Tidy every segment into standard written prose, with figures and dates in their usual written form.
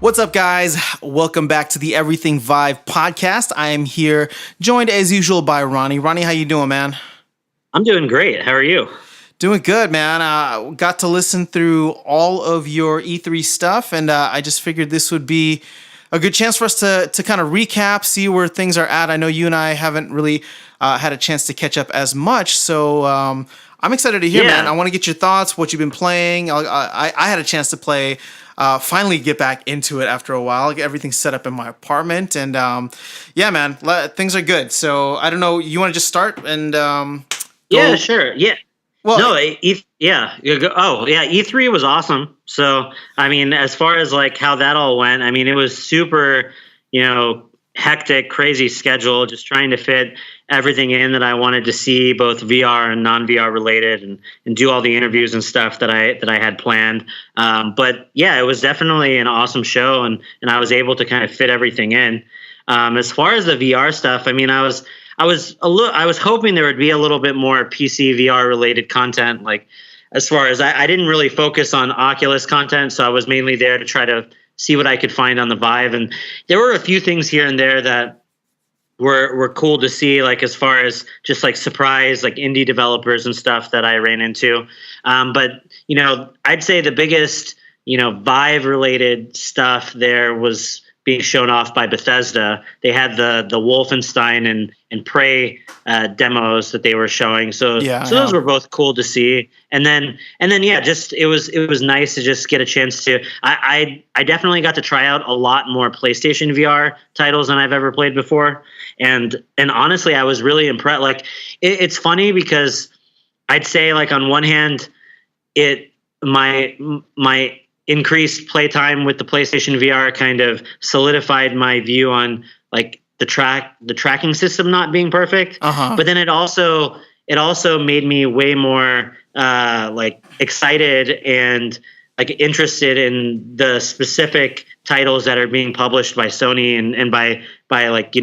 What's up, guys? Welcome back to the Everything Vive podcast. I am here, joined as usual by Ronnie. Ronnie, how you doing, man? I'm doing great. How are you? Doing good, man. Got to listen through all of your E3 stuff, and I just figured this would be a good chance for us to kind of recap, see where things are at. I know you and I haven't really had a chance to catch up as much, so I'm excited to hear, man. I want to get your thoughts, what you've been playing. I had a chance to play. Finally get back into it after a while. Get everything set up in my apartment, and yeah, man, things are good. So I don't know. You want to just start and go? Yeah, sure. Yeah. Well, no, E3 was awesome. So I mean, as far as like how that all went, I mean, it was super, hectic, crazy schedule. Just trying to fit everything in that I wanted to see, both VR and non-VR related, and do all the interviews and stuff that I had planned. But yeah, it was definitely an awesome show, and I was able to kind of fit everything in. As far as the VR stuff, I mean, I was hoping there would be a little bit more PC VR related content. Like, as far as I didn't really focus on Oculus content, so I was mainly there to try to see what I could find on the Vive, and there were a few things here and there that were cool to see, like as far as just like surprise, like indie developers and stuff that I ran into. But I'd say the biggest Vive related stuff there was being shown off by Bethesda. They had the Wolfenstein and Prey demos that they were showing. So those were both cool to see. And then yeah, just it was nice to just get a chance to. I definitely got to try out a lot more PlayStation VR titles than I've ever played before. And honestly, I was really impressed. Like it's funny because I'd say, like, on one hand, my increased playtime with the PlayStation VR kind of solidified my view on like the tracking system not being perfect. But then it also made me way more like excited and like interested in the specific titles that are being published by Sony and by like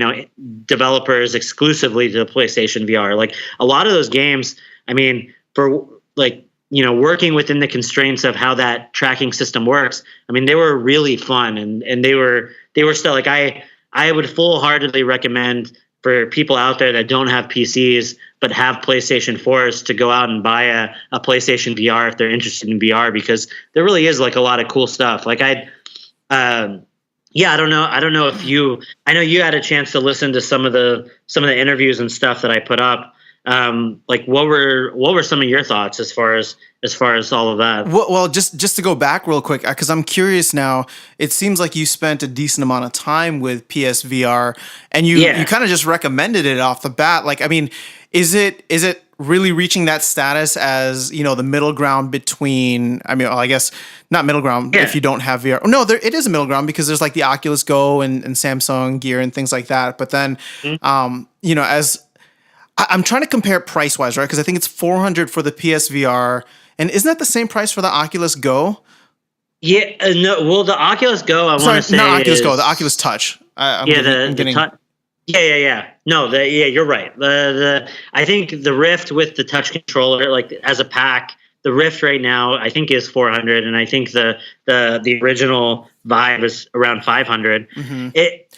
developers exclusively to the PlayStation VR. Like a lot of those games, I mean, for like working within the constraints of how that tracking system works, I mean, they were really fun, and they were still like, I would full-heartedly recommend for people out there that don't have PCs but have PlayStation 4s to go out and buy a PlayStation VR if they're interested in VR, because there really is like a lot of cool stuff. Like I don't know if I know you had a chance to listen to some of the interviews and stuff that I put up. Like what were some of your thoughts as far as all of that? Well, just to go back real quick, because I'm curious now. It seems like you spent a decent amount of time with PSVR, and you kind of just recommended it off the bat. Like, I mean, is it really reaching that status as the middle ground between? I mean, well, I guess not middle ground if you don't have VR. No, it is a middle ground, because there's like the Oculus Go and Samsung Gear and things like that. But then, as I'm trying to compare price wise, right? Because I think it's $400 for the PSVR, and isn't that the same price for the Oculus Go? Yeah, no. Well, the Oculus Go, I want to say, not Oculus Go, the Oculus Touch. The Touch. Yeah. No, you're right. I think the Rift with the Touch controller, like as a pack, the Rift right now I think is $400, and I think the original Vive is around $500. Mm-hmm.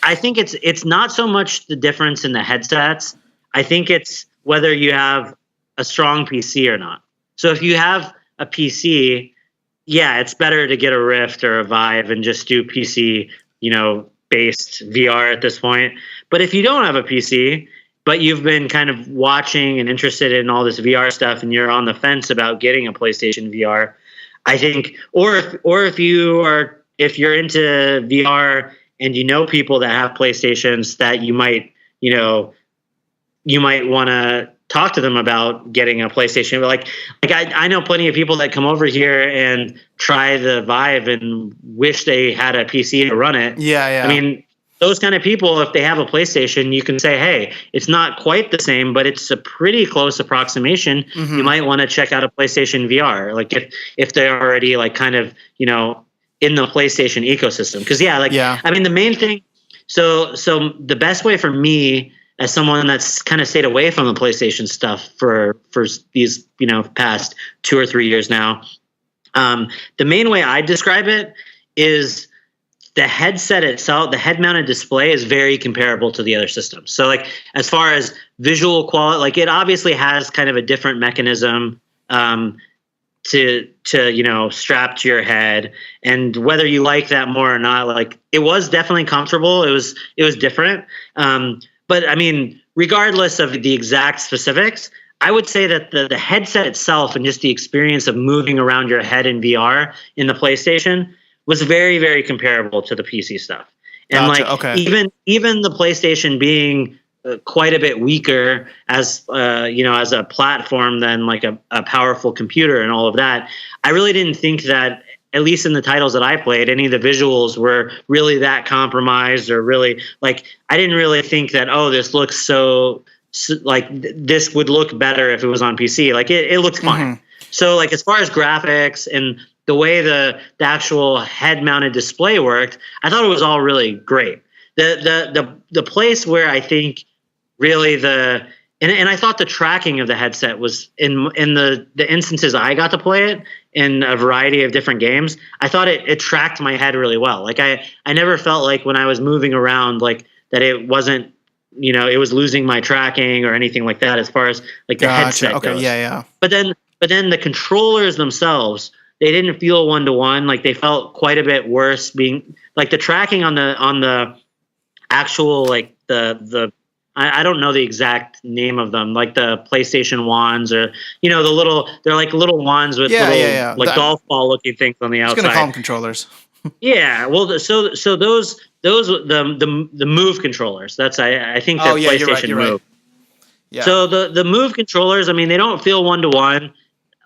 I think it's not so much the difference in the headsets. I think it's whether you have a strong PC or not. So if you have a PC, yeah, it's better to get a Rift or a Vive and just do PC, based VR at this point. But if you don't have a PC, but you've been kind of watching and interested in all this VR stuff, and you're on the fence about getting a PlayStation VR, I think, or if you're into VR and people that have PlayStations that you might want to talk to them about getting a PlayStation. Like I know plenty of people that come over here and try the Vive and wish they had a PC to run it. Yeah. I mean, those kind of people, if they have a PlayStation, you can say, hey, it's not quite the same, but it's a pretty close approximation. Mm-hmm. You might want to check out a PlayStation VR. Like if they're already like kind of, in the PlayStation ecosystem. Because I mean, the main thing, so the best way for me, as someone that's kind of stayed away from the PlayStation stuff for these, past 2 or 3 years now, the main way I describe it is the headset itself, the head-mounted display is very comparable to the other systems. So like as far as visual quality, like it obviously has kind of a different mechanism to strap to your head, and whether you like that more or not, like it was definitely comfortable. It was different. But I mean, regardless of the exact specifics, I would say that the headset itself and just the experience of moving around your head in VR in the PlayStation was very, very comparable to the PC stuff. And Gotcha, even the PlayStation being quite a bit weaker as as a platform than like a powerful computer and all of that, I really didn't think that, at least in the titles that I played, any of the visuals were really that compromised, or really like I didn't really think that, oh, this looks this would look better if it was on PC. Like it looks fine. Mm-hmm. So like as far as graphics and the way the actual head-mounted display worked, I thought it was all really great. The place where I think really and I thought the tracking of the headset was in the instances I got to play it in a variety of different games, I thought it tracked my head really well. Like I never felt like when I was moving around like that it wasn't, it was losing my tracking or anything like that as far as like the headset goes. Yeah. But then the controllers themselves, they didn't feel one-to-one. Like they felt quite a bit worse, being like the tracking on the actual like the I don't know the exact name of them, like the PlayStation wands, or they're like little wands with like golf ball looking things on the outside. I'm just gonna call them controllers. Yeah, well, so those the Move controllers. That's I think that PlayStation you're Move. Right. Yeah. So the Move controllers, I mean, they don't feel one-to-one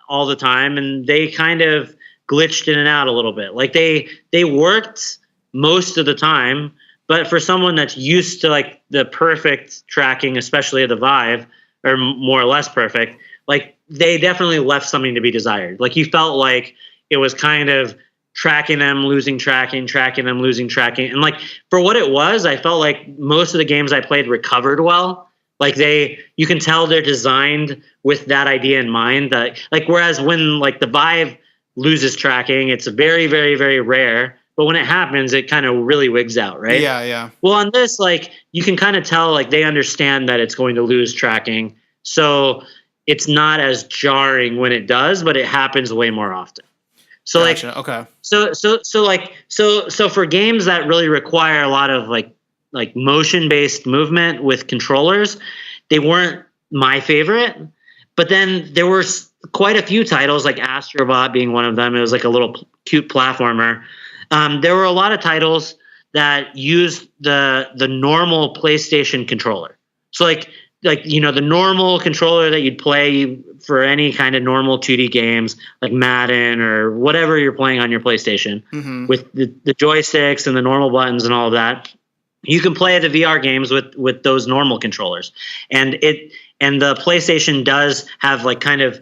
all the time, and they kind of glitched in and out a little bit. Like they worked most of the time, but for someone that's used to like the perfect tracking, especially of the Vive, or more or less perfect, like they definitely left something to be desired. Like you felt like it was kind of tracking them, losing tracking, tracking them, losing tracking. And like for what it was, I felt like most of the games I played recovered well. Like you can tell they're designed with that idea in mind. That like whereas when like the Vive loses tracking, it's very, very, very rare. But when it happens, it kind of really wigs out, right? Yeah. Well, on this, like you can kind of tell like they understand that it's going to lose tracking, so it's not as jarring when it does, but it happens way more often. So gotcha. like okay. So for games that really require a lot of like motion-based movement with controllers, they weren't my favorite. But then there were quite a few titles, like Astrobot being one of them. It was like a little cute platformer. There were a lot of titles that used the normal PlayStation controller. So like the normal controller that you'd play for any kind of normal 2D games, like Madden or whatever you're playing on your PlayStation, with the joysticks and the normal buttons and all of that. You can play the VR games with those normal controllers, and the PlayStation does have like kind of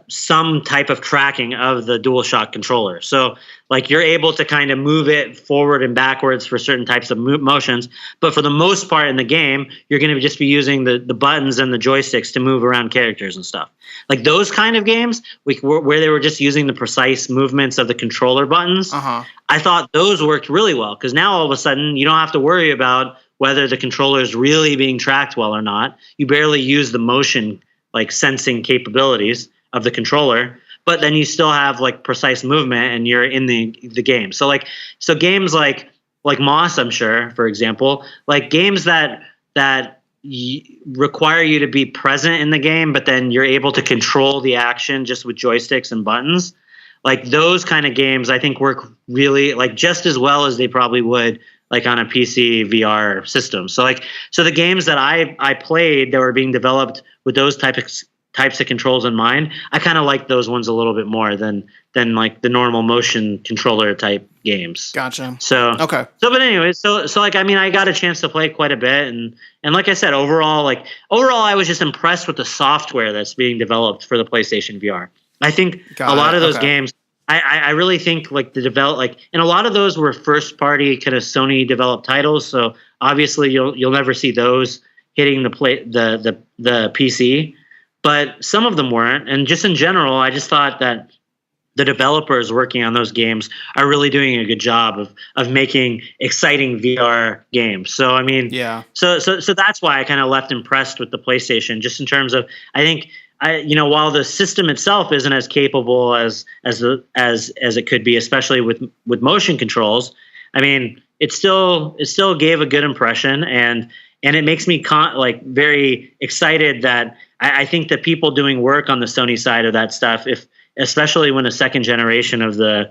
some type of tracking of the DualShock controller. So like you're able to kind of move it forward and backwards for certain types of motions. But for the most part in the game, you're going to just be using the buttons and the joysticks to move around characters and stuff. Like those kind of games where they were just using the precise movements of the controller buttons, I thought those worked really well, because now all of a sudden you don't have to worry about whether the controller is really being tracked well or not. You barely use the motion like sensing capabilities of the controller, but then you still have like precise movement and you're in the game. So games like Moss, I'm sure, for example, like games that require you to be present in the game, but then you're able to control the action just with joysticks and buttons. Like those kind of games, I think work really like just as well as they probably would like on a PC VR system. So the games that I played that were being developed with those types of controls in mind, I kind of like those ones a little bit more than like the normal motion controller type games. Gotcha. So okay. So but anyway, so like I mean I got a chance to play quite a bit, and like I said, overall I was just impressed with the software that's being developed for the PlayStation VR. I think a lot of those games, I really think like and a lot of those were first party kind of Sony developed titles, so obviously you'll never see those hitting the PC, but some of them weren't. And just in general, I just thought that the developers working on those games are really doing a good job of making exciting VR games. So I mean, so that's why I kind of left impressed with the PlayStation, just in terms of, I think, while the system itself isn't as capable as it could be, especially with motion controls, I mean, it still gave a good impression, and it makes me very excited that I think that people doing work on the Sony side of that stuff, especially when a second generation of the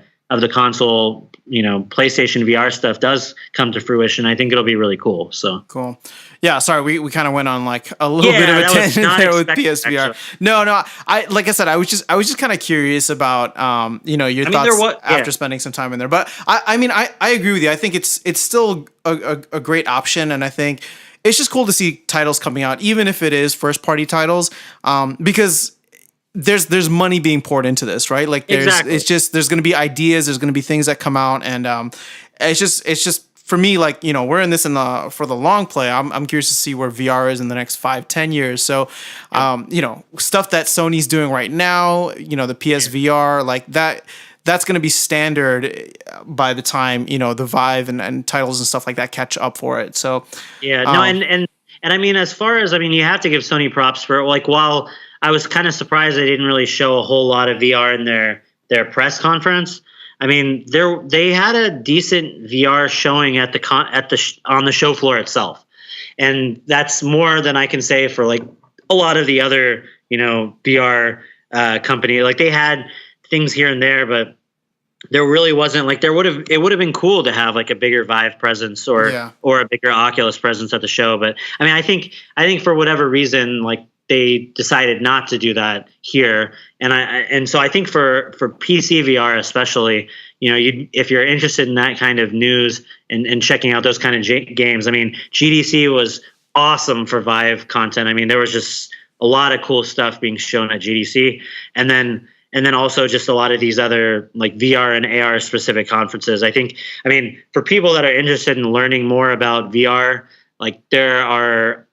console, PlayStation VR stuff does come to fruition, I think it'll be really cool. So cool. Yeah, sorry, we kind of went on like a little bit of a tangent there with PSVR. Actually. No, like I said, I was just kind of curious about your thoughts after spending some time in there. But I agree with you. I think it's still a great option, and I think it's just cool to see titles coming out, even if it is first party titles, because there's money being poured into this, right? Like there's going to be ideas, there's going to be things that come out, and it's just for me, like, we're in this for the long play. I'm curious to see where VR is in the next 5-10 years. So, stuff that Sony's doing right now, the PSVR, like that's going to be standard by the time, the Vive and titles and stuff like that catch up for it. So, and I mean, as far as, you have to give Sony props for, like, while I was kind of surprised they didn't really show a whole lot of VR in their press conference. I mean, they had a decent VR showing on the show floor itself, and that's more than I can say for like a lot of the other VR company. Like, they had things here and there, but there really wasn't, like, it would have been cool to have like a bigger Vive presence or a bigger Oculus presence at the show. But I mean, I think for whatever reason, like, they decided not to do that here, and so I think for PC VR especially, if you're interested in that kind of news and checking out those kind of games, I mean, GDC was awesome for Vive content. I mean, there was just a lot of cool stuff being shown at GDC, and then also just a lot of these other like VR and AR specific conferences. I mean, for people that are interested in learning more about VR, like, there are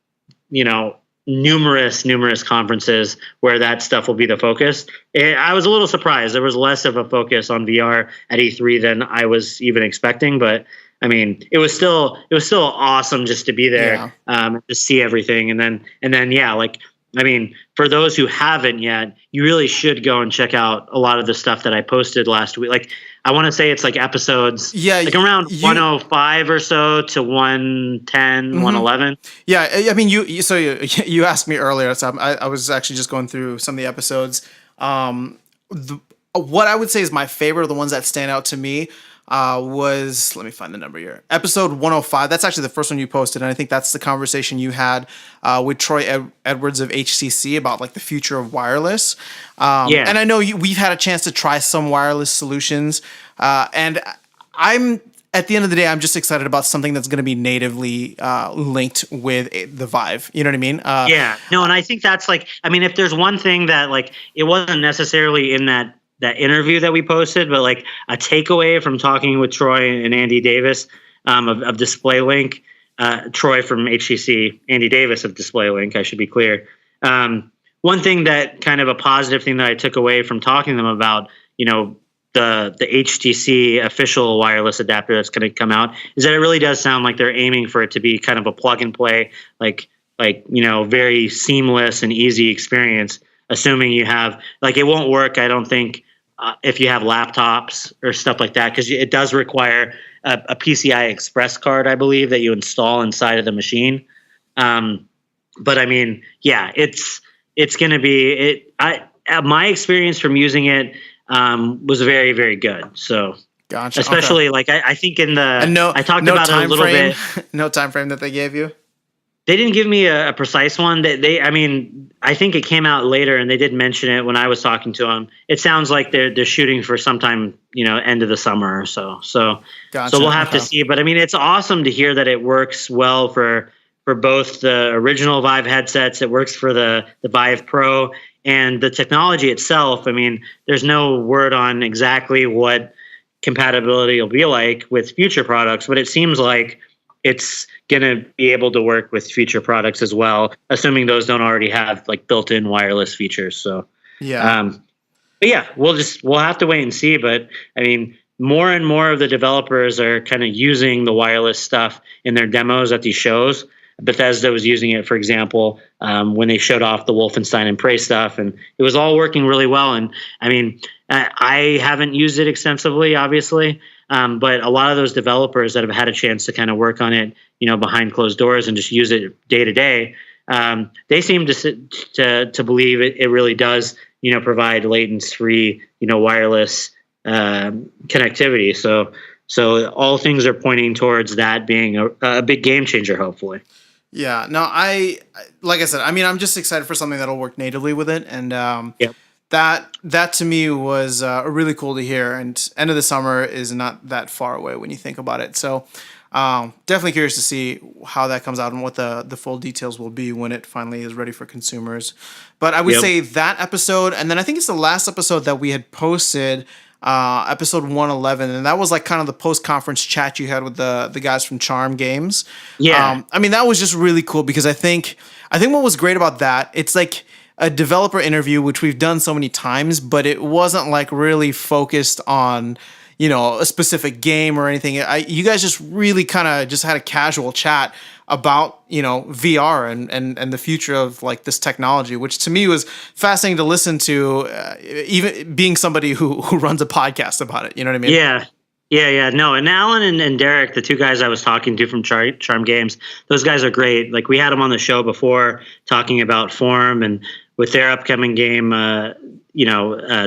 numerous conferences where that stuff will be the focus. I was a little surprised. There was less of a focus on VR at E3 than I was even expecting, but I mean, it was still awesome just to be there, to see everything. And then, like, I mean, for those who haven't yet, you really should go and check out a lot of the stuff that I posted last week. Like, I want to say it's like episodes, like around 105 or so to 110, 111. Yeah, I mean, you asked me earlier, so I was actually just going through some of the episodes. What I would say is my favorite, the ones that stand out to me, was, let me find the number here, episode 105. That's actually the first one you posted, and I think that's the conversation you had with Troy Edwards of HCC about like the future of wireless. And I know we've had a chance to try some wireless solutions, and I'm, at the end of the day, I'm just excited about something that's going to be natively linked with the Vive. You know what I mean? And I think that's, like, I mean, if there's one thing that, like, it wasn't necessarily in that interview that we posted, but like a takeaway from talking with Troy and Andy Davis of DisplayLink, Troy from HTC, Andy Davis of DisplayLink, I should be clear. One thing that kind of a positive thing that I took away from talking to them about, the HTC official wireless adapter that's going to come out, is that it really does sound like they're aiming for it to be kind of a plug and play, like very seamless and easy experience, assuming you have, like, it won't work, I don't think, if you have laptops or stuff like that, because it does require a PCI Express card, I believe, that you install inside of the machine. But I mean, it's going to be my experience from using it was very, very good. So, gotcha. Especially like I think I talked about it a little bit. No time frame that they gave you. They didn't give me a precise one. I think it came out later, and they did mention it when I was talking to them. It sounds like they're shooting for sometime, end of the summer or so. So, gotcha. So we'll have to see. But I mean, it's awesome to hear that it works well for both the original Vive headsets. It works for the Vive Pro and the technology itself. I mean, there's no word on exactly what compatibility will be like with future products, but it seems like it's going to be able to work with future products as well, assuming those don't already have like built-in wireless features. So, But yeah, we'll have to wait and see. But I mean, more and more of the developers are kind of using the wireless stuff in their demos at these shows. Bethesda was using it, for example, when they showed off the Wolfenstein and Prey stuff, and it was all working really well. And I mean, I haven't used it extensively, obviously, but a lot of those developers that have had a chance to kind of work on it, behind closed doors and just use it day to day, they seem to believe it really does, provide latency-free, wireless connectivity. So all things are pointing towards that being a big game changer, hopefully. Yeah, no, like I said, I mean, I'm just excited for something that'll work natively with it, and Yep. that to me was really cool to hear. And end of the summer is not that far away when you think about it. So definitely curious to see how that comes out and what the full details will be when it finally is ready for consumers. But I would say that episode, and then I think it's the last episode that we had posted. Episode 111, and that was like kind of the post-conference chat you had with the guys from Charm Games. Yeah. I mean, that was just really cool because I think what was great about that, it's like a developer interview, which we've done so many times, but it wasn't like really focused on, a specific game or anything. You guys just really kind of just had a casual chat about, VR and the future of like this technology, which to me was fascinating to listen to, even being somebody who runs a podcast about it. You know what I mean? Yeah. No, and Alan and Derek, the two guys I was talking to from Charm Games, those guys are great. Like we had them on the show before talking about Form and with their upcoming game,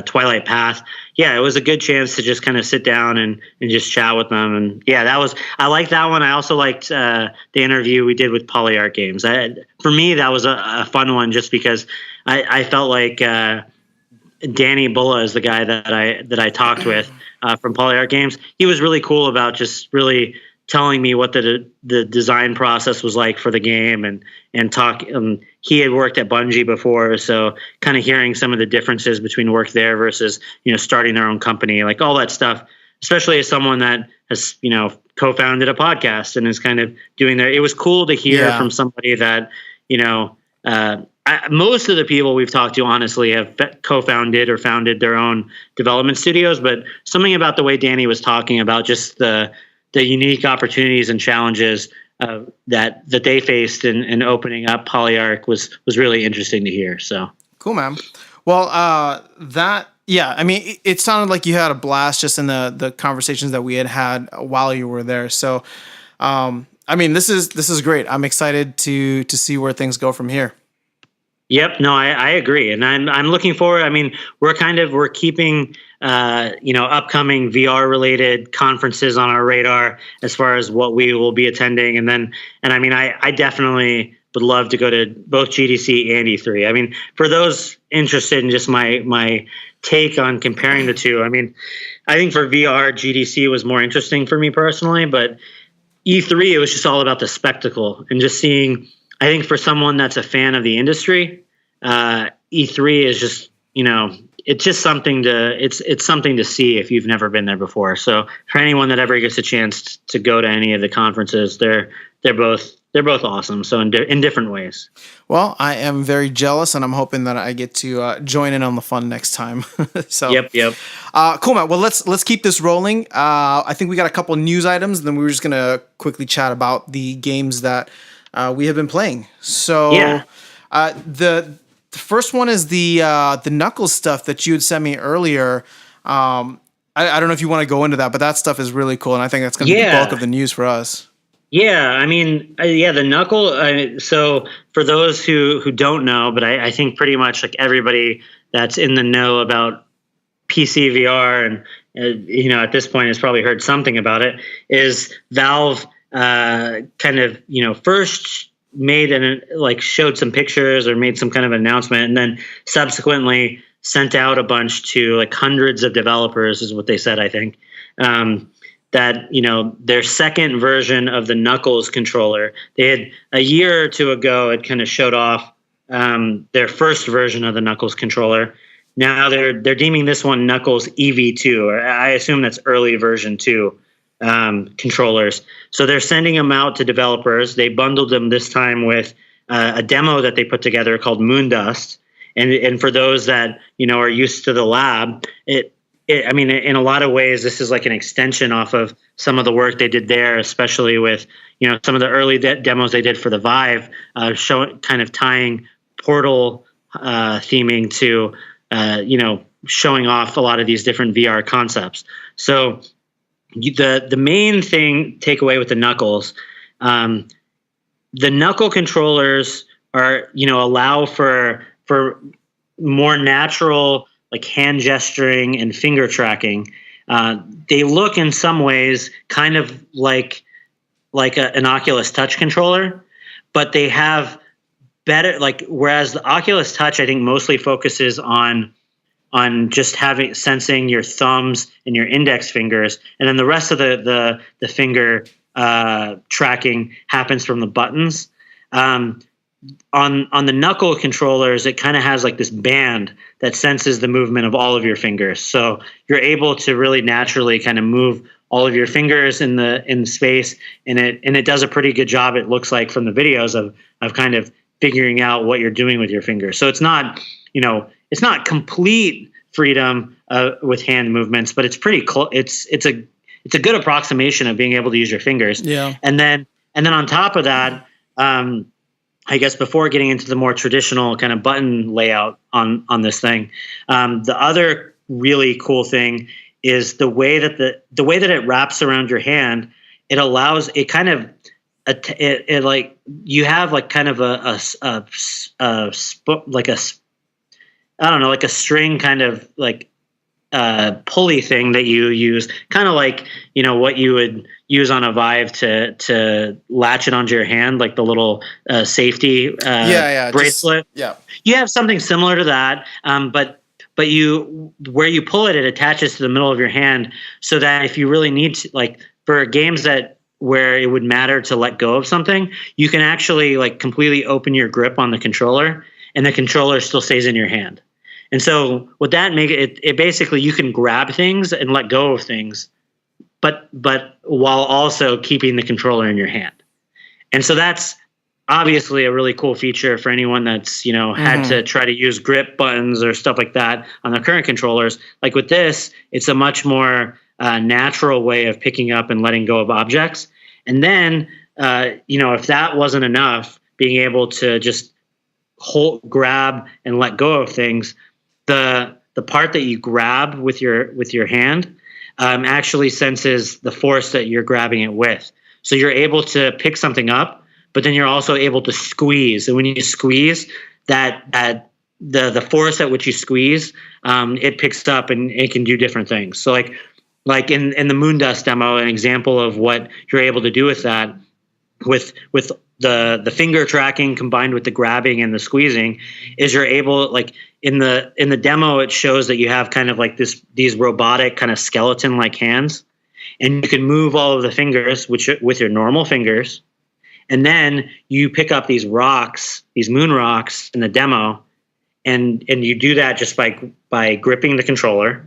Twilight Path. Yeah, it was a good chance to just kind of sit down and just chat with them. And yeah, I liked that one. I also liked the interview we did with Polyarc Games. For me, that was a fun one just because I felt like Danny Bulla is the guy that I talked with from Polyarc Games. He was really cool about just really telling me what the design process was like for the game and talk. He had worked at Bungie before, so kind of hearing some of the differences between work there versus starting their own company, like all that stuff. Especially as someone that has co-founded a podcast and is kind of doing their. It was cool to hear from somebody that most of the people we've talked to honestly have co-founded or founded their own development studios, but something about the way Danny was talking about just the unique opportunities and challenges that they faced in opening up Polyarc was really interesting to hear. So cool, man. Well, I mean, it sounded like you had a blast just in the conversations that we had while you were there. So, I mean, this is great. I'm excited to see where things go from here. Yep. No, I agree. And I'm looking forward. I mean, we're keeping, upcoming VR related conferences on our radar as far as what we will be attending. And I mean, I definitely would love to go to both GDC and E3. I mean, for those interested in just my take on comparing the two, I mean, I think for VR, GDC was more interesting for me personally, but E3, it was just all about the spectacle and just seeing. I think for someone that's a fan of the industry, E3 is just, it's just something it's something to see if you've never been there before. So for anyone that ever gets a chance to go to any of the conferences, they're both awesome. So in different ways. Well, I am very jealous, and I'm hoping that I get to join in on the fun next time. So Yep. Cool, man. Well, let's keep this rolling. I think we got a couple news items, and then we were just gonna quickly chat about the games that we have been playing. So the first one is the Knuckles stuff that you had sent me earlier. I don't know if you want to go into that, but that stuff is really cool, and I think that's going to be the bulk of the news for us. Yeah, I mean, the Knuckle. So for those who don't know, but I think pretty much like everybody that's in the know about PC VR and at this point has probably heard something about it, is Valve kind of first made showed some pictures or made some kind of announcement, and then subsequently sent out a bunch to like hundreds of developers is what they said, I think, that their second version of the Knuckles controller, they had a year or two ago it kind of showed off their first version of the Knuckles controller. Now they're deeming this one Knuckles EV2, or I assume that's early version 2 controllers. So they're sending them out to developers. They bundled them this time with a demo that they put together called Moondust. And for those that, are used to the lab, I mean, in a lot of ways, this is like an extension off of some of the work they did there, especially with, some of the early demos they did for the Vive, kind of tying Portal theming to, showing off a lot of these different VR concepts. So the main takeaway with the Knuckles, the Knuckle controllers are, allow for more natural, like hand gesturing and finger tracking. They look in some ways kind of like an Oculus Touch controller, but they have better, whereas the Oculus Touch, I think, mostly focuses on just sensing your thumbs and your index fingers, and then the rest of the finger tracking happens from the buttons. On the Knuckle controllers, it kind of has like this band that senses the movement of all of your fingers. So you're able to really naturally kind of move all of your fingers in the space, and it does a pretty good job, it looks like, from the videos of kind of figuring out what you're doing with your fingers. So it's not, it's not complete freedom with hand movements, but it's pretty close. It's a good approximation of being able to use your fingers. Yeah. And then on top of that, I guess before getting into the more traditional kind of button layout on this thing, the other really cool thing is the way that it wraps around your hand. It allows it kind of it like you have like kind of a string kind of like pulley thing that you use, kind of like what you would use on a Vive to latch it onto your hand, like the little safety bracelet. You have something similar to that, but where you pull it attaches to the middle of your hand, so that if you really need to, like for games where it would matter to let go of something, you can actually like completely open your grip on the controller, and the controller still stays in your hand. And so what that makes it basically, you can grab things and let go of things, but while also keeping the controller in your hand. And so that's obviously a really cool feature for anyone that's, had to try to use grip buttons or stuff like that on their current controllers. Like with this, it's a much more natural way of picking up and letting go of objects. And then, if that wasn't enough, being able to just grab and let go of things, the part that you grab with your hand actually senses the force that you're grabbing it with. So you're able to pick something up, but then you're also able to squeeze. And when you squeeze, that the force at which you squeeze, it picks up and it can do different things. So like in the Moondust demo, an example of what you're able to do with that, with the finger tracking combined with the grabbing and the squeezing, is you're able, like in the demo, it shows that you have kind of like these robotic kind of skeleton like hands, and you can move all of the fingers with your normal fingers, and then you pick up these rocks, these moon rocks in the demo, and you do that just by gripping the controller,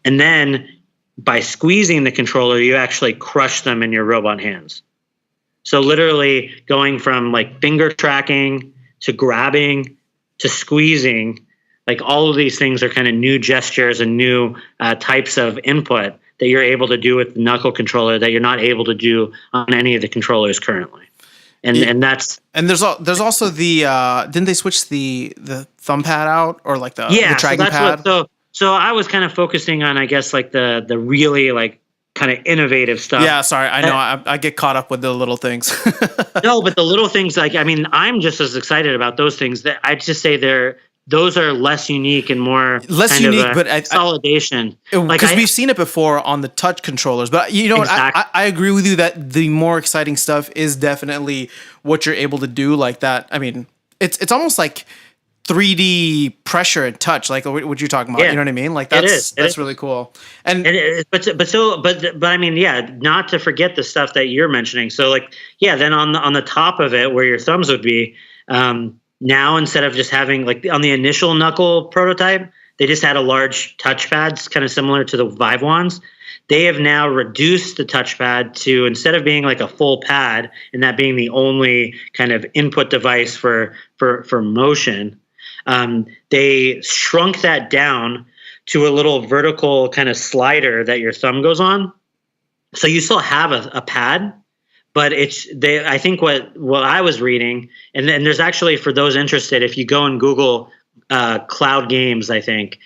and then by squeezing the controller, you actually crush them in your robot hands. So literally going from like finger tracking to grabbing to squeezing, like all of these things are kind of new gestures and new types of input that you're able to do with the Knuckle controller that you're not able to do on any of the controllers currently. And that's, and there's also the didn't they switch the thumb pad out, or like the tracking pad? So I was kind of focusing on, I guess, like the really like kind of innovative stuff. Yeah, sorry. I know I get caught up with the little things. No, but the little things, like, I mean, I'm just as excited about those things. That I'd just say those are less unique and more less unique, but consolidation. Because we've seen it before on the touch controllers. But you know exactly. what? I agree with you that the more exciting stuff is definitely what you're able to do like that. I mean, it's almost like 3D pressure and touch, like what you're talking about. Yeah. You know what I mean? Like that's really cool. But I mean, yeah, not to forget the stuff that you're mentioning. So like, yeah, then on the top of it where your thumbs would be, now instead of just having, like, on the initial Knuckle prototype, they just had a large touchpad, kind of similar to the Vive ones. They have now reduced the touchpad to, instead of being like a full pad and that being the only kind of input device for motion, they shrunk that down to a little vertical kind of slider that your thumb goes on. So you still have a pad, but I think what I was reading, and then there's actually, for those interested, if you go and Google Cloud Games, I think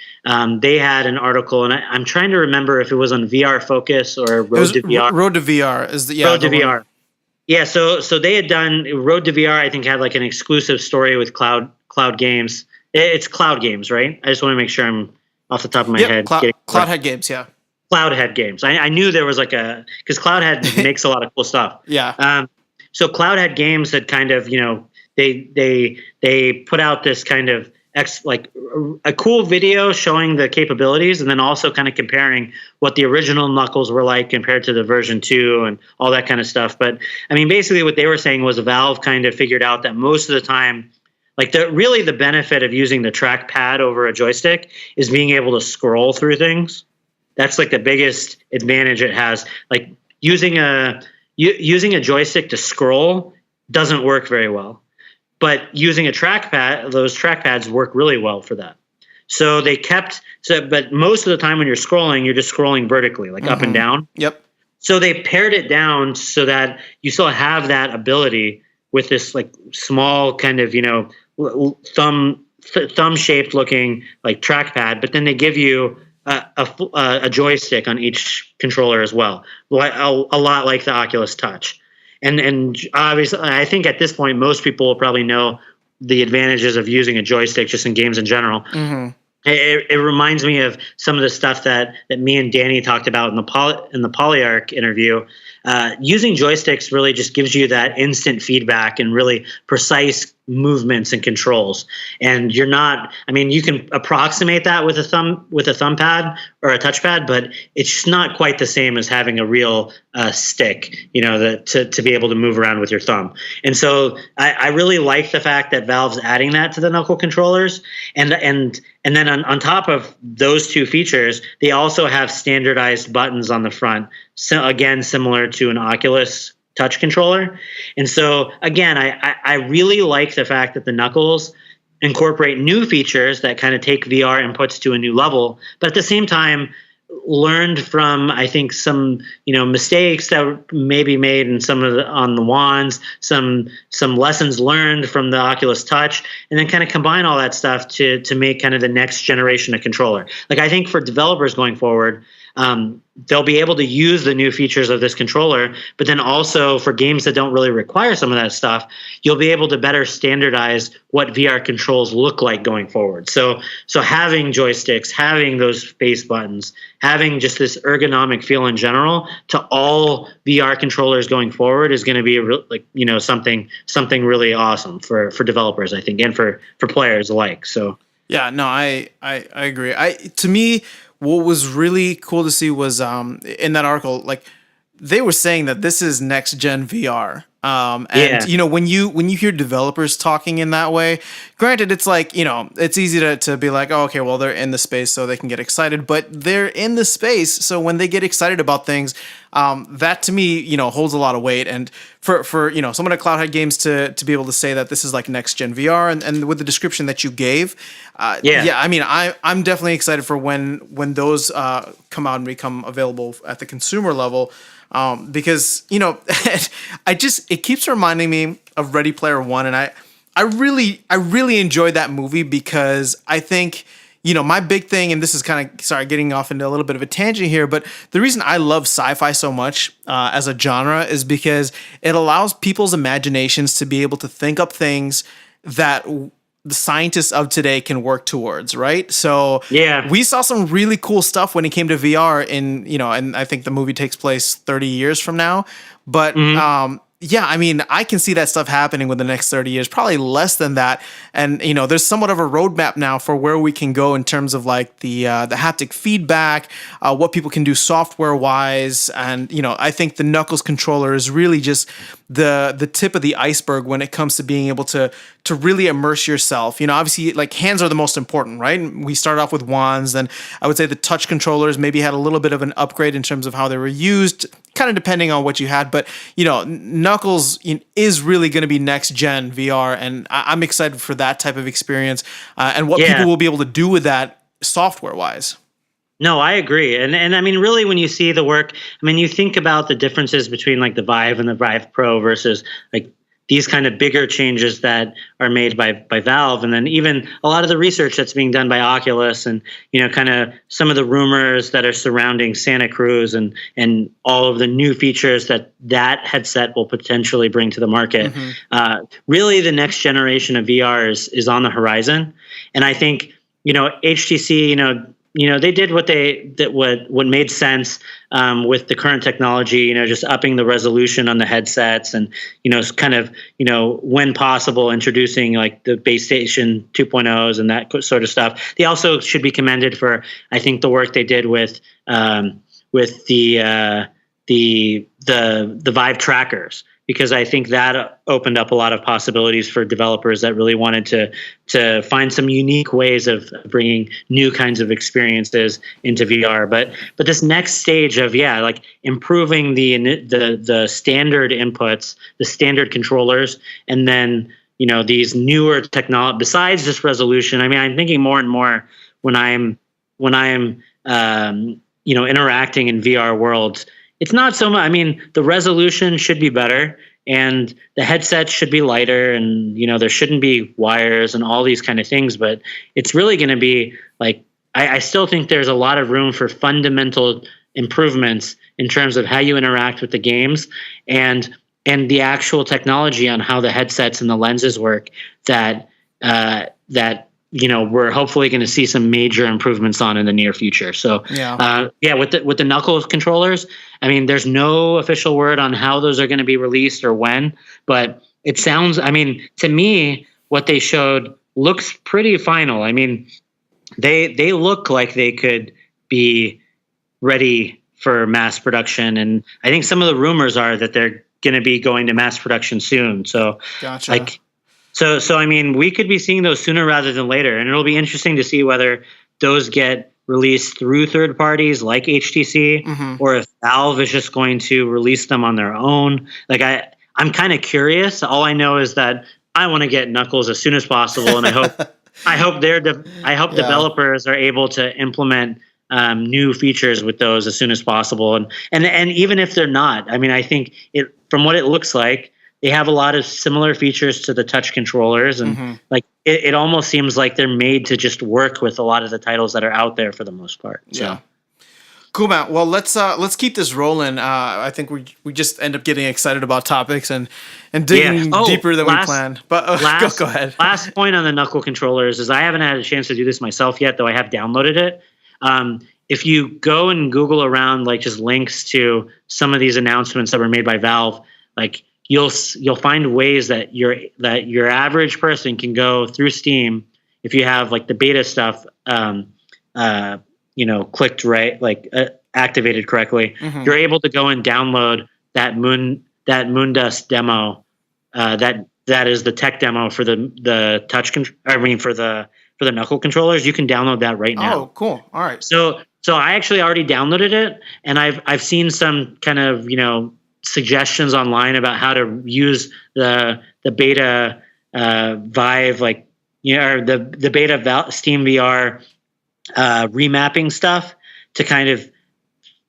they had an article, and I'm trying to remember if it was on VR Focus or Road to VR. Road to VR is Road to VR. Yeah, so they had done Road to VR. I think had like an exclusive story with Cloud Games. It's Cloud Games, right? I just want to make sure I'm off the top of my head. Cloudhead Games, yeah. Cloudhead Games. I knew there was like because Cloudhead makes a lot of cool stuff. Yeah. So Cloudhead Games had kind of, they put out this kind of a cool video showing the capabilities, and then also kind of comparing what the original Knuckles were like compared to the version 2 and all that kind of stuff. But I mean, basically what they were saying was Valve kind of figured out that most of the time, like the benefit of using the trackpad over a joystick is being able to scroll through things. That's like the biggest advantage it has. Like using a joystick to scroll doesn't work very well, but using those trackpads work really well for that. So but most of the time when you're scrolling, you're just scrolling vertically, like up and down. Yep. So they pared it down so that you still have that ability with this like small kind of, thumb shaped looking like trackpad, but then they give you a joystick on each controller as well, a lot like the Oculus Touch. And obviously, I think at this point, most people will probably know the advantages of using a joystick just in games in general. Mm-hmm. It reminds me of some of the stuff that me and Danny talked about in the Polyarc interview. Using joysticks really just gives you that instant feedback and really precise movements and controls. And you can approximate that with a thumb pad or a touchpad, but it's just not quite the same as having a real stick, to be able to move around with your thumb. And so I really like the fact that Valve's adding that to the Knuckle controllers. And then on top of those two features, they also have standardized buttons on the front. So again, similar to an Oculus Touch controller. And so again, I really like the fact that the Knuckles incorporate new features that kind of take VR inputs to a new level, but at the same time learned from, I think, some mistakes that may be made in on the wands, some lessons learned from the Oculus Touch, and then kind of combine all that stuff to make kind of the next generation of controller. Like I think for developers going forward, they'll be able to use the new features of this controller, but then also for games that don't really require some of that stuff, you'll be able to better standardize what VR controls look like going forward. So having joysticks, having those face buttons, having just this ergonomic feel in general to all VR controllers going forward is going to be something really awesome for developers, I think, and for players alike. So yeah, no, I agree. To me, what was really cool to see was in that article, like they were saying that this is next gen VR. When you hear developers talking in that way, granted, it's like, it's easy to be like, oh, okay, well, they're in the space so they can get excited, but they're in the space. So when they get excited about things, that to me, holds a lot of weight. And for someone at Cloudhead Games to be able to say that this is like next gen VR and with the description that you gave, I'm definitely excited for when those come out and become available at the consumer level. Because it keeps reminding me of Ready Player One, and I really enjoyed that movie because I think, my big thing, and this is kind of, getting off into a little bit of a tangent here, but the reason I love sci-fi so much as a genre is because it allows people's imaginations to be able to think up things that the scientists of today can work towards, right? So we saw some really cool stuff when it came to VR and I think the movie takes place 30 years from now, but I can see that stuff happening within the next 30 years, probably less than that. And, there's somewhat of a roadmap now for where we can go in terms of like the haptic feedback, what people can do software wise. And, I think the Knuckles controller is really just the tip of the iceberg when it comes to being able to really immerse yourself. Obviously, like, hands are the most important, right? We started off with wands, then I would say the touch controllers maybe had a little bit of an upgrade in terms of how they were used, kind of depending on what you had. But Knuckles is really going to be next gen VR, and I'm excited for that type of experience and what people will be able to do with that software wise. No, I agree. And I mean, really, when you see the work, I mean, you think about the differences between like the Vive and the Vive Pro versus like these kind of bigger changes that are made by Valve. And then even a lot of the research that's being done by Oculus and, kind of some of the rumors that are surrounding Santa Cruz and all of the new features that headset will potentially bring to the market. Really, the next generation of VR is on the horizon. And I think, HTC, they did what made sense with the current technology, just upping the resolution on the headsets and, kind of, when possible, introducing like the base station 2.0s and that sort of stuff. They also should be commended for, I think, the work they did with the Vive trackers, because I think that opened up a lot of possibilities for developers that really wanted to find some unique ways of bringing new kinds of experiences into VR. But this next stage of like improving the standard inputs, the standard controllers, and then these newer technology besides just resolution. I mean, I'm thinking more and more when I'm interacting in VR worlds. It's not so much. I mean, the resolution should be better, and the headset should be lighter, and there shouldn't be wires and all these kind of things. But it's really going to be like I still think there's a lot of room for fundamental improvements in terms of how you interact with the games and the actual technology on how the headsets and the lenses work. That we're hopefully going to see some major improvements on in the near future. So, with the Knuckles controllers, I mean, there's no official word on how those are going to be released or when, but it sounds, I mean, to me, what they showed looks pretty final. I mean, they look like they could be ready for mass production. And I think some of the rumors are that they're going to be going to mass production soon. So, gotcha. So I mean, we could be seeing those sooner rather than later, and it'll be interesting to see whether those get released through third parties like HTC, or if Valve is just going to release them on their own. Like I'm kind of curious. All I know is that I want to get Knuckles as soon as possible, and I hope developers are able to implement new features with those as soon as possible. And even if they're not, I mean, I think from what it looks like, they have a lot of similar features to the touch controllers, and like it almost seems like they're made to just work with a lot of the titles that are out there for the most part. So. Yeah. Cool, man. Well, let's keep this rolling. I think we just end up getting excited about topics and digging deeper than we planned. But go ahead. Last point on the Knuckle controllers is I haven't had a chance to do this myself yet, though I have downloaded it. If you go and Google around like just links to some of these announcements that were made by Valve, like you'll find ways that your average person can go through Steam if you have like the beta stuff clicked right, like activated correctly. You're able to go and download that Moondust demo. That is the tech demo for the touch for the Knuckle controllers. You can download that right now. Oh, cool. All right. So I actually already downloaded it, and I've seen some kind of suggestions online about how to use the beta Vive, or the beta Steam VR remapping stuff to kind of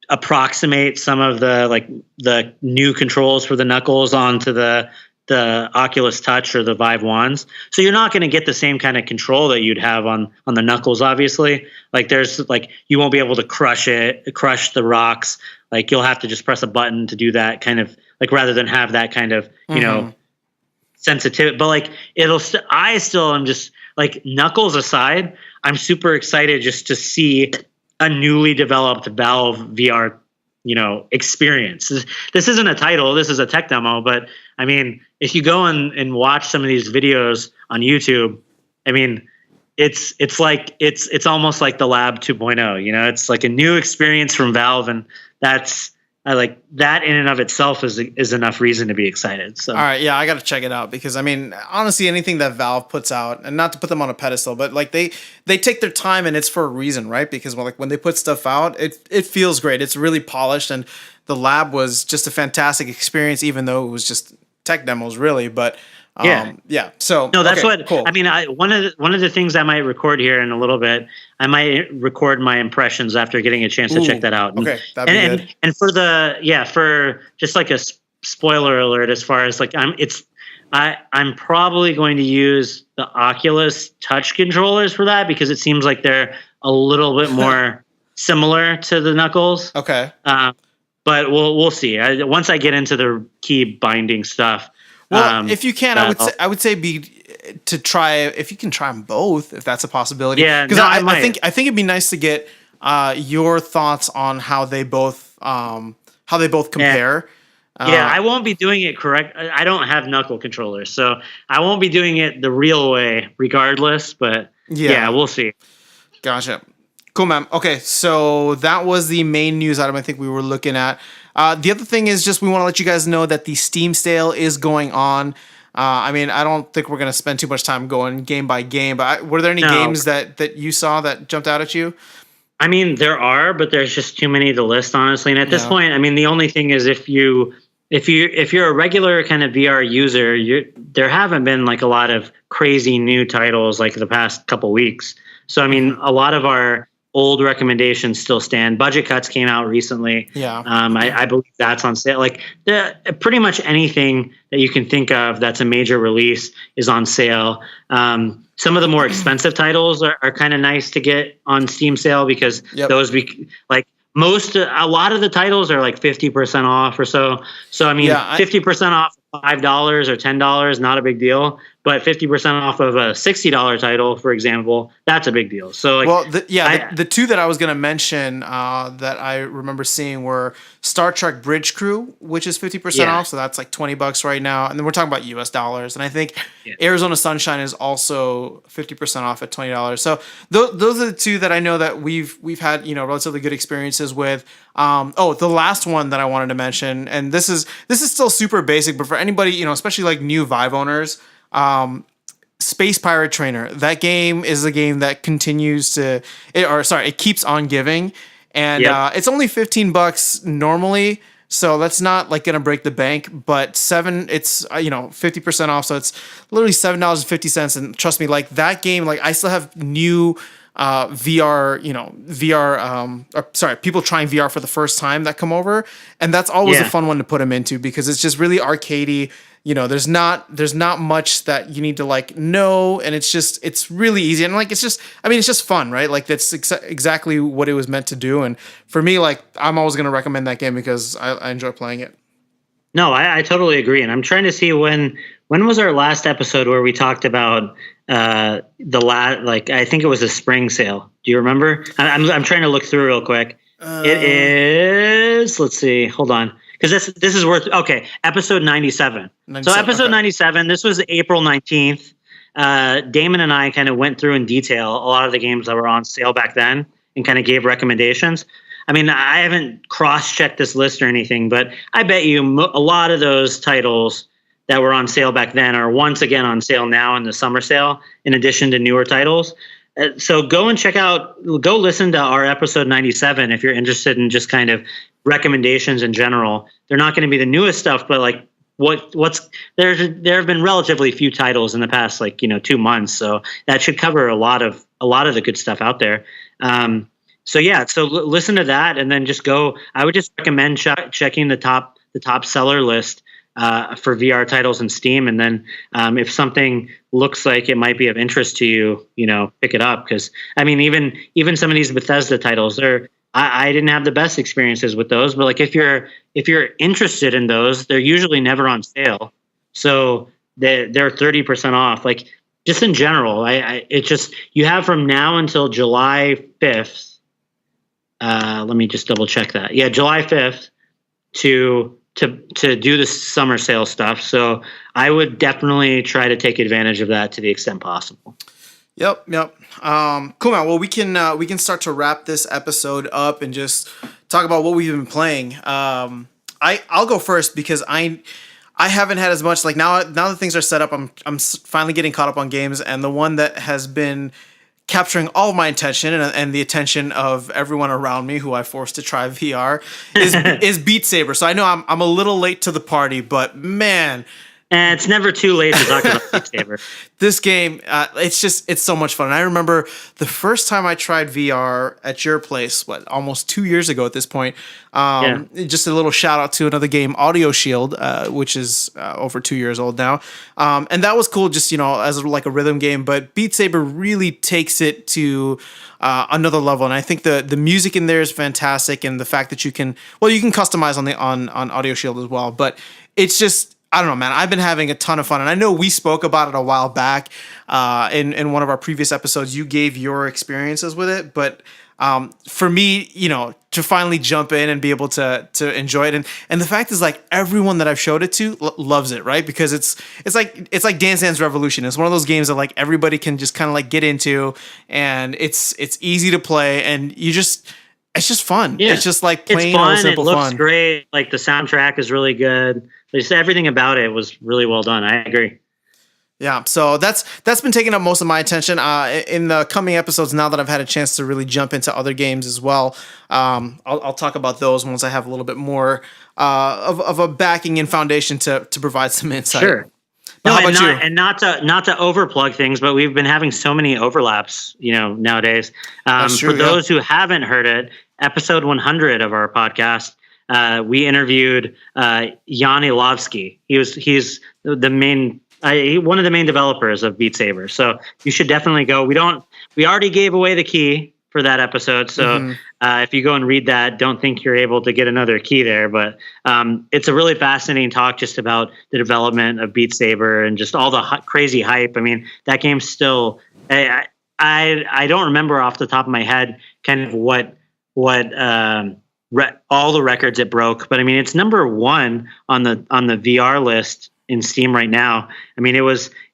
approximate some of the new controls for the Knuckles onto the Oculus Touch or the Vive wands. So you're not going to get the same kind of control that you'd have on the Knuckles, obviously. Like there's you won't be able to crush the rocks. Like you'll have to just press a button to do that kind of rather than have that kind of, sensitivity. But I still am just Knuckles aside, I'm super excited just to see a newly developed Valve VR, experience. This isn't a title, this is a tech demo, but I mean, if you go and watch some of these videos on YouTube, I mean, it's almost like the Lab 2.0, it's like a new experience from Valve, and that's I like that in and of itself is enough reason to be excited. So all right, yeah, I got to check it out because I mean, honestly, anything that Valve puts out, and not to put them on a pedestal, but like they take their time and it's for a reason, right? Because when they put stuff out, it feels great. It's really polished, and the lab was just a fantastic experience, even though it was just tech demos, really. But yeah. So no, that's what cool. I mean. One of the things I might record here in a little bit, I might record my impressions after getting a chance to check that out. Okay, that'd be good. And for just like a spoiler alert, as far as like I'm probably going to use the Oculus Touch controllers for that because it seems like they're a little bit more similar to the Knuckles. Okay. But we'll see. Once I get into the key binding stuff. Well, if you can, I would say to try if you can try them both, if that's a possibility. Yeah, because I think it'd be nice to get your thoughts on how they both compare. I won't be doing it correct. I don't have Knuckle controllers, so I won't be doing it the real way, regardless. But yeah we'll see. Gotcha. Cool, man. Okay, so that was the main news item I think we were looking at. The other thing is just we want to let you guys know that the Steam sale is going on. I mean, I don't think we're going to spend too much time going game by game, but were there any games that you saw that jumped out at you? I mean, there are, but there's just too many to list, honestly. And at this point, I mean, the only thing is if you're a regular kind of VR user, there haven't been like a lot of crazy new titles like the past couple weeks. So, I mean, a lot of our old recommendations still stand. Budget Cuts came out recently. Yeah. I believe that's on sale. Like pretty much anything that you can think of that's a major release is on sale. Some of the more expensive titles are kind of nice to get on Steam sale because those a lot of the titles are like 50% off or so. So I mean, 50% off $5 or $10, not a big deal. But 50% off of a $60 title, for example, that's a big deal. So, the two that I was going to mention that I remember seeing were Star Trek Bridge Crew, which is 50% off, so that's like $20 right now. And then we're talking about US dollars. And I think Arizona Sunshine is also 50% off at $20. So those are the two that I know that we've had relatively good experiences with. The last one that I wanted to mention, and this is still super basic, but for anybody especially like new Vive owners. Space Pirate Trainer. That game is a game that it keeps on giving, and it's only $15 normally, so that's not like gonna break the bank. But it's 50% off, so it's literally $7.50. And trust me, like that game, like I still have new VR, people trying VR for the first time that come over, and that's always a fun one to put them into because it's just really arcadey. There's not much that you need to like know, and it's really easy, and like it's just fun, right? Like that's exactly what it was meant to do. And for me, like I'm always gonna recommend that game because I enjoy playing it. No, I totally agree, and I'm trying to see when was our last episode where we talked about I think it was a spring sale. Do you remember? I'm trying to look through real quick. It is. Let's see. Hold on. Because this is worth episode 97. So episode 97, this was April 19th. Damon and I kind of went through in detail a lot of the games that were on sale back then and kind of gave recommendations. I mean, I haven't cross-checked this list or anything, but I bet you a lot of those titles that were on sale back then are once again on sale now in the summer sale, in addition to newer titles. So go listen to our episode 97 if you're interested in just kind of recommendations in general. They're not going to be the newest stuff, but like there have been relatively few titles in the past 2 months, so that should cover a lot of the good stuff out there. So listen to that and then just go. I would just recommend checking the top seller list for VR titles in Steam, and then if something looks like it might be of interest to you, pick it up. Because I mean, even some of these Bethesda titles, I didn't have the best experiences with those, but like if you're interested in those, they're usually never on sale, so they're 30% off. Like just in general, you have from now until July 5th. Let me just double check that. Yeah, July 5th to do the summer sale stuff. So I would definitely try to take advantage of that to the extent possible. Yep. Cool, man. Well, we can start to wrap this episode up and just talk about what we've been playing. I'll go first because I haven't had as much. Like now that things are set up, I'm finally getting caught up on games, and the one that has been capturing all of my attention and the attention of everyone around me who I forced to try VR is Beat Saber. So I know I'm a little late to the party, but man. And it's never too late to talk about Beat Saber. This game, it's so much fun. And I remember the first time I tried VR at your place, almost 2 years ago at this point. Just a little shout out to another game, Audio Shield, which is over 2 years old now. And that was cool, just, as like a rhythm game. But Beat Saber really takes it to another level. And I think the music in there is fantastic. And the fact that you can customize on Audio Shield as well. But it's just, I don't know, man. I've been having a ton of fun, and I know we spoke about it a while back in one of our previous episodes. You gave your experiences with it, but for me, to finally jump in and be able to enjoy it, and the fact is, like, everyone that I've showed it to loves it, right? Because it's like Dance Dance Revolution. It's one of those games that like everybody can just kind of like get into, and it's easy to play, and it's just fun. Yeah. It's just like plain old simple fun. It looks great. Like the soundtrack is really good. Just everything about it was really well done. I agree. Yeah, so that's been taking up most of my attention. In the coming episodes, now that I've had a chance to really jump into other games as well, I'll talk about those once I have a little bit more of a backing and foundation to provide some insight. Sure. But how about you? And not to overplug things, but we've been having so many overlaps, nowadays. True, for those who haven't heard it, episode 100 of our podcast, we interviewed Jan Ilovsky. He's the main one of the main developers of Beat Saber. So you should definitely go. We already gave away the key for that episode. So if you go and read that, don't think you're able to get another key there. But it's a really fascinating talk just about the development of Beat Saber and just all the crazy hype. I mean, that game's still. I don't remember off the top of my head kind of what all the records it broke, but I mean, it's number one on the VR list in Steam right now. I mean,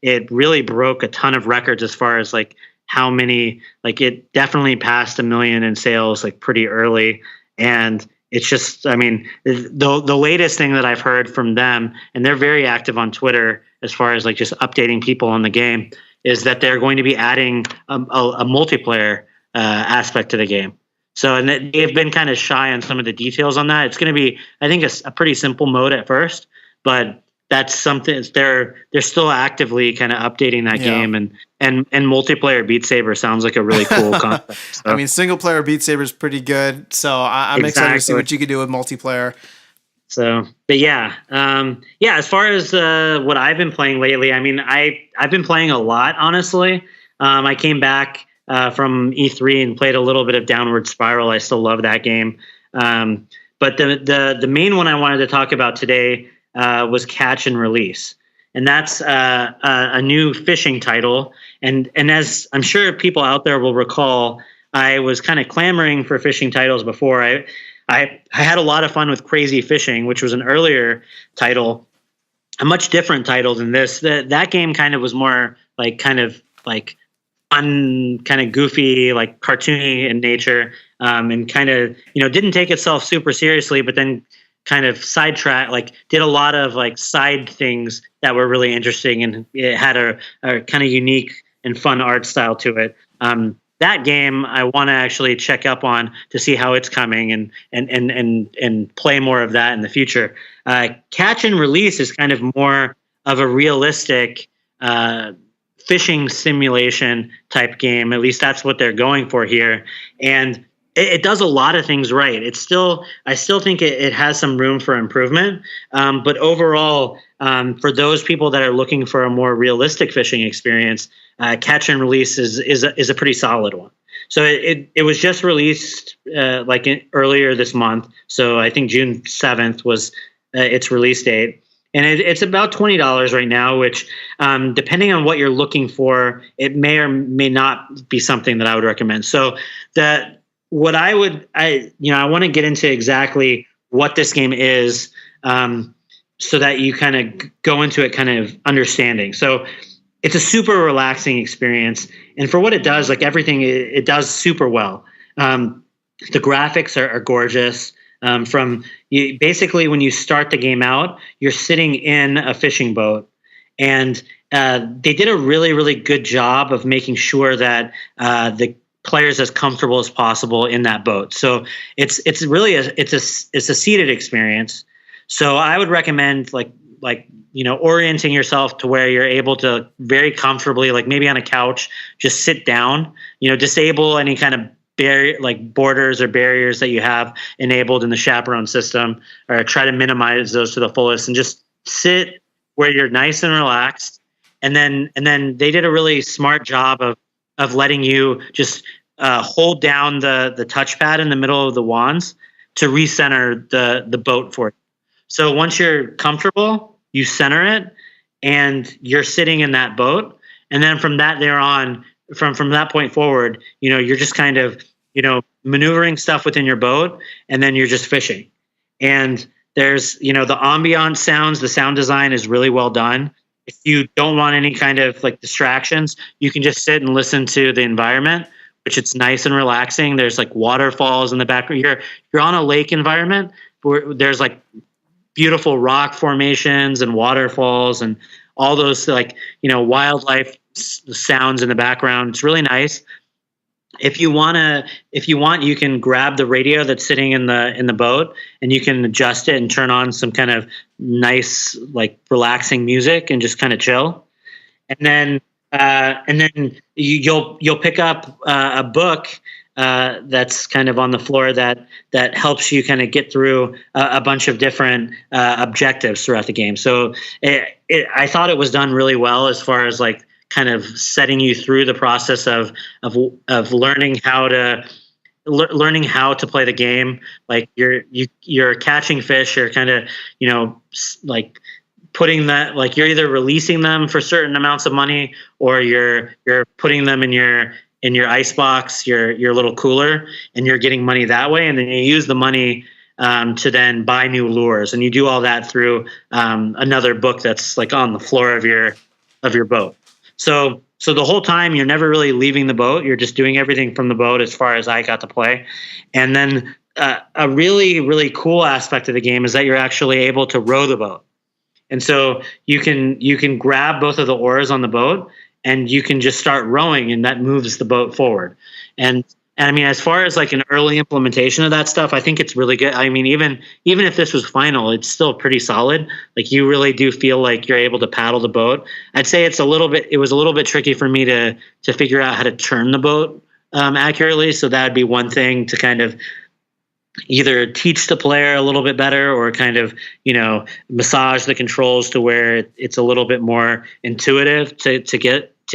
it really broke a ton of records as far as like how many, like it definitely passed 1 million in sales like pretty early. And it's just, I mean, the latest thing that I've heard from them, and they're very active on Twitter as far as like just updating people on the game, is that they're going to be adding a multiplayer aspect to the game. So, and they've been kind of shy on some of the details on that. It's going to be, I think, a pretty simple mode at first, but that's something they're still actively kind of updating that game, and multiplayer Beat Saber sounds like a really cool concept. So. I mean, single player Beat Saber is pretty good, so I'm excited to see what you can do with multiplayer. So, but as far as what I've been playing lately, I mean, I've been playing a lot, honestly. I came back from E3 and played a little bit of Downward Spiral. I still love that game. But the main one I wanted to talk about today was Catch and Release. And that's a new fishing title. And as I'm sure people out there will recall, I was kind of clamoring for fishing titles before. I had a lot of fun with Crazy Fishing, which was an earlier title, a much different title than this. That game kind of was more like kind of fun, kind of goofy, like cartoony in nature, and kind of, didn't take itself super seriously, but then kind of sidetrack, like did a lot of like side things that were really interesting, and it had a kind of unique and fun art style to it. That game I want to actually check up on to see how it's coming and play more of that in the future. Catch and Release is kind of more of a realistic fishing simulation type game. At least that's what they're going for here. And it does a lot of things right. I still think it has some room for improvement. But overall, for those people that are looking for a more realistic fishing experience, Catch and Release is a pretty solid one. So it was just released earlier this month. So I think June 7th was its release date. And it's about $20 right now, which, depending on what you're looking for, it may or may not be something that I would recommend. So I want to get into exactly what this game is, so that you kind of go into it kind of understanding. So it's a super relaxing experience. And for what it does, like everything, it does super well. The graphics are gorgeous. From you, basically, when you start the game out, you're sitting in a fishing boat, and they did a really, really good job of making sure that the players as comfortable as possible in that boat. So it's really it's a seated experience. So I would recommend orienting yourself to where you're able to very comfortably, like maybe on a couch, just sit down. Disable any kind of borders or barriers that you have enabled in the chaperone system, or try to minimize those to the fullest, and just sit where you're nice and relaxed. And then they did a really smart job of letting you just hold down the touchpad in the middle of the wands to recenter the boat for you. So once you're comfortable, you center it, and you're sitting in that boat. And then from that there on, from that point forward, you're just kind of, maneuvering stuff within your boat, and then you're just fishing. And there's, the ambient sounds, the sound design is really well done. If you don't want any kind of like distractions, you can just sit and listen to the environment, which it's nice and relaxing. There's like waterfalls in the background. You're on a lake environment where there's like beautiful rock formations and waterfalls and all those wildlife sounds in the background. It's really nice. If you want, you can grab the radio that's sitting in the boat, and you can adjust it and turn on some kind of nice, like relaxing music and just kind of chill. And then you'll pick up a book that's kind of on the floor that helps you kind of get through a bunch of different objectives throughout the game. So I thought it was done really well as far as like kind of setting you through the process of learning how to play the game. Like you're catching fish, you're kind of like putting that, like you're either releasing them for certain amounts of money, or you're putting them in your ice box, your little cooler, and you're getting money that way. And then you use the money to then buy new lures, and you do all that through another book that's like on the floor of your boat. So the whole time you're never really leaving the boat. You're just doing everything from the boat as far as I got to play. And then a really, really cool aspect of the game is that you're actually able to row the boat. And so you can grab both of the oars on the boat, and you can just start rowing, and that moves the boat forward. And I mean, as far as like an early implementation of that stuff, I think it's really good. I mean, even if this was final, it's still pretty solid. Like you really do feel like you're able to paddle the boat. I'd say it was a little bit tricky for me to figure out how to turn the boat accurately. So that would be one thing to kind of either teach the player a little bit better, or kind of, massage the controls to where it's a little bit more intuitive to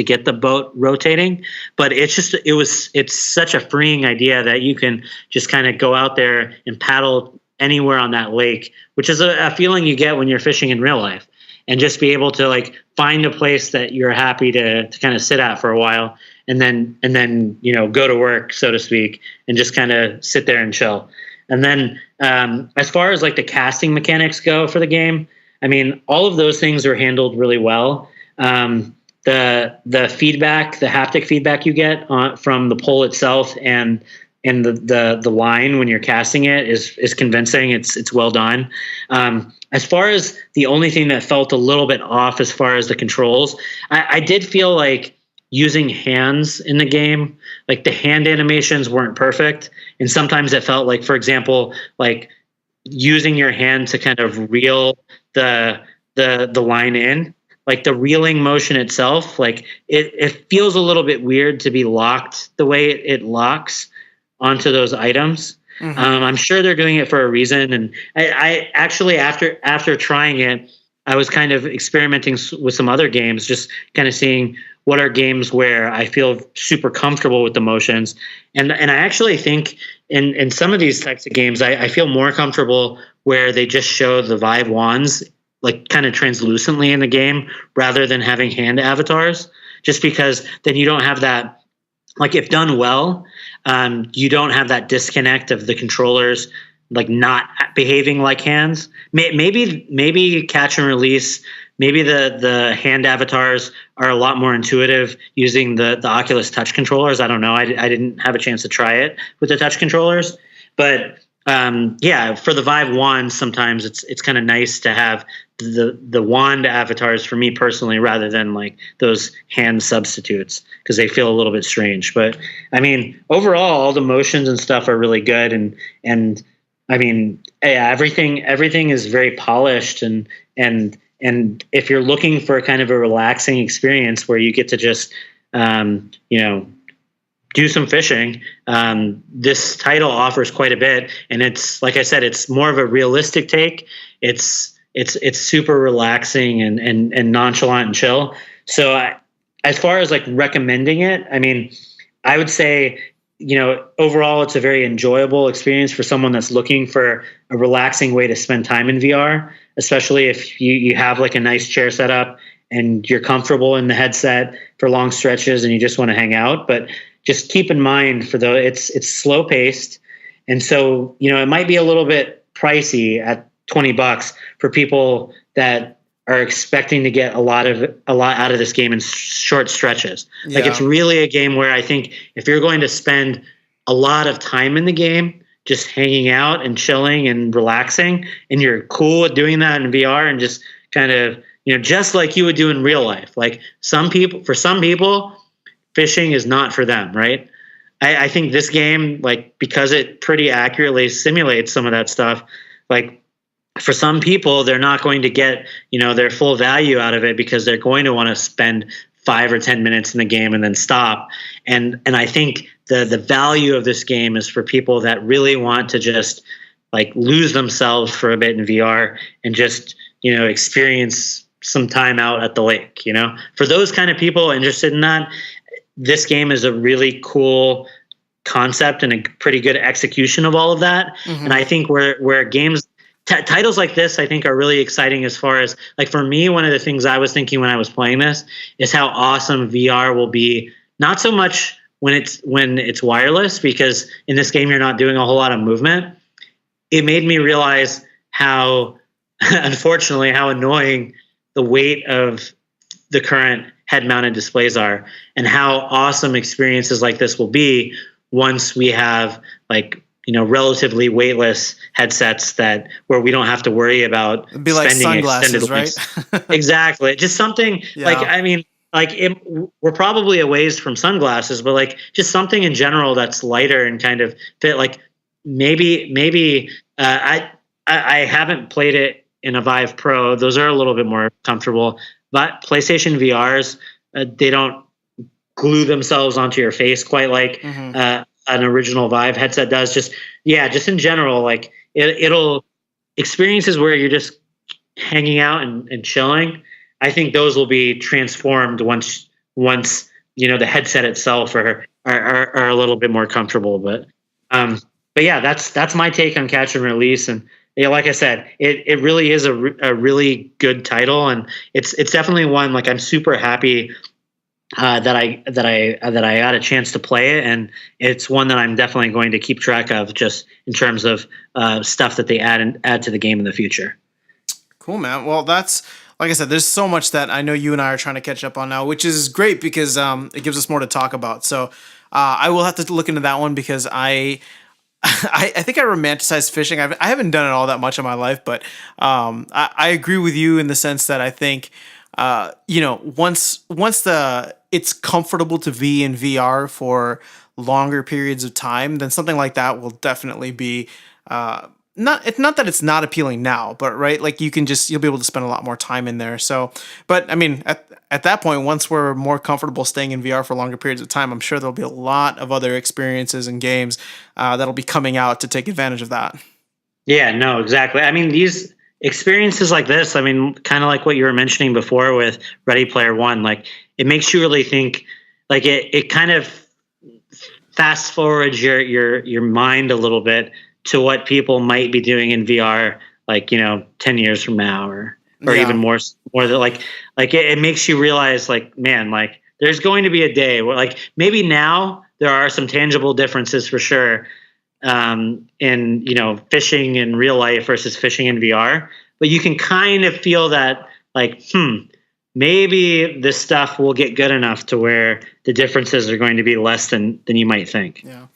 get the boat rotating. But it's such a freeing idea that you can just kind of go out there and paddle anywhere on that lake, which is a feeling you get when you're fishing in real life, and just be able to like find a place that you're happy to kind of sit at for a while, and then go to work, so to speak, and just kind of sit there and chill. And then as far as like the casting mechanics go for the game, I mean, all of those things are handled really well. The feedback, the haptic feedback you get from the pole itself and the line when you're casting it is convincing. It's well done. As far as the only thing that felt a little bit off as far as the controls, I did feel like using hands in the game, like the hand animations weren't perfect. And sometimes it felt like, for example, like using your hand to kind of reel the line in, like the reeling motion itself, like it feels a little bit weird to be locked the way it locks onto those items. Mm-hmm. I'm sure they're doing it for a reason. And I actually, after trying it, I was kind of experimenting with some other games, just kind of seeing what are games where I feel super comfortable with the motions. And I actually think in some of these types of games, I feel more comfortable where they just show the Vive wands like kind of translucently in the game, rather than having hand avatars, just because then you don't have that, like if done well, you don't have that disconnect of the controllers like not behaving like hands. Maybe catch and release maybe the hand avatars are a lot more intuitive using the Oculus touch controllers. I don't know. I didn't have a chance to try it with the touch controllers, but yeah, for the Vive wand, sometimes it's kind of nice to have the wand avatars for me personally, rather than like those hand substitutes, because they feel a little bit strange. But I mean, overall, all the motions and stuff are really good, and I mean, yeah, everything is very polished, and if you're looking for kind of a relaxing experience where you get to just do some fishing, this title offers quite a bit, and it's, like I said, it's more of a realistic take. It's super relaxing and nonchalant and chill. So as far as like recommending it, I mean, I would say, overall it's a very enjoyable experience for someone that's looking for a relaxing way to spend time in VR, especially if you have like a nice chair set up and you're comfortable in the headset for long stretches and you just want to hang out. But just keep in mind, it's slow paced, and so it might be a little bit pricey at $20 for people that are expecting to get a lot out of this game in short stretches. Yeah. Like, it's really a game where I think if you're going to spend a lot of time in the game just hanging out and chilling and relaxing, and you're cool with doing that in VR and just kind of just like you would do in real life. Like, for some people, fishing is not for them, right? I think this game, like, because it pretty accurately simulates some of that stuff, like, for some people, they're not going to get, their full value out of it, because they're going to want to spend 5 or 10 minutes in the game and then stop. And I think the value of this game is for people that really want to just like lose themselves for a bit in VR and just, experience some time out at the lake. For those kind of people interested in that, this game is a really cool concept and a pretty good execution of all of that. Mm-hmm. And I think where games, titles like this, I think, are really exciting, as far as, like, for me, one of the things I was thinking when I was playing this is how awesome VR will be. Not so much when it's wireless, because in this game you're not doing a whole lot of movement. It made me realize how, unfortunately, how annoying the weight of the current head-mounted displays are, and how awesome experiences like this will be once we have, like, relatively weightless headsets where we don't have to worry about It'd be like sunglasses, right? Exactly. Just something like, I mean, like, we're probably a ways from sunglasses, but like just something in general that's lighter and kind of fit. Like, maybe I haven't played it in a Vive Pro. Those are a little bit more comfortable, but PlayStation VRs, they don't glue themselves onto your face quite like an original Vive headset does. Just in general, like, it'll experiences where you're just hanging out and chilling. I think those will be transformed once the headset itself are a little bit more comfortable. But yeah, that's my take on Catch and Release. And yeah, like I said, it really is a really good title, and it's definitely one, like, I'm super happy that I got a chance to play it, and it's one that I'm definitely going to keep track of, just in terms of stuff that they add to the game in the future. Cool, man. Well, that's, like I said, there's so much that I know you and I are trying to catch up on now, which is great, because it gives us more to talk about. So I will have to look into that one, because I think I romanticize fishing. I haven't done it all that much in my life, but I agree with you in the sense that I think once it's comfortable to be in VR for longer periods of time, then something like that will definitely be not that it's not appealing now, but right, like, you'll be able to spend a lot more time in there. So, but I mean, at that point, once we're more comfortable staying in VR for longer periods of time, I'm sure there'll be a lot of other experiences and games that'll be coming out to take advantage of that. Yeah, no, exactly. I mean, these experiences like this, I mean, kind of like what you were mentioning before with Ready Player One, like, it makes you really think. Like, it kind of fast forwards your mind a little bit to what people might be doing in VR, like, 10 years from now, or even more than, like it makes you realize, like, man, like, there's going to be a day where, like, maybe now there are some tangible differences for sure in fishing in real life versus fishing in VR, but you can kind of feel that like, maybe this stuff will get good enough to where the differences are going to be less than you might think. Yeah.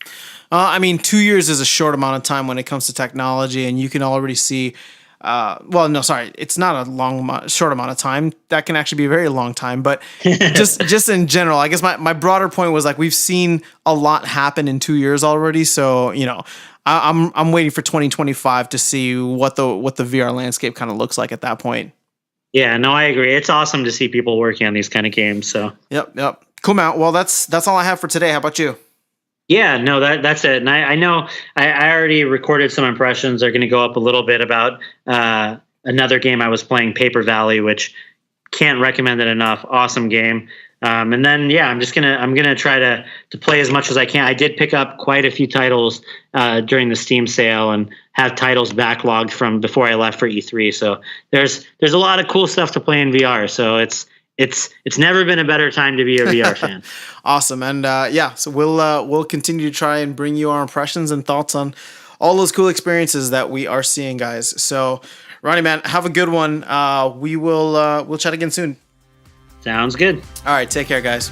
I mean, 2 years is a short amount of time when it comes to technology, and you can already see. Well, no, sorry, it's not a short amount of time. That can actually be a very long time. But just in general, I guess my broader point was like we've seen a lot happen in 2 years already. So I'm waiting for 2025 to see what the VR landscape kind of looks like at that point. Yeah, no, I agree. It's awesome to see people working on these kind of games. So yep, cool, man. Well, that's all I have for today. How about you? Yeah, no, that's it. And I know I already recorded some impressions. They're going to go up a little bit about another game I was playing, Paper Valley, which can't recommend it enough. Awesome game. And then I'm gonna try to play as much as I can. I did pick up quite a few titles during the Steam sale and have titles backlogged from before I left for E3. So there's a lot of cool stuff to play in VR. So it's never been a better time to be a VR fan. Awesome. And so we'll continue to try and bring you our impressions and thoughts on all those cool experiences that we are seeing, guys. So Ronnie, man, have a good one. We'll chat again soon. Sounds good. All right, take care, guys.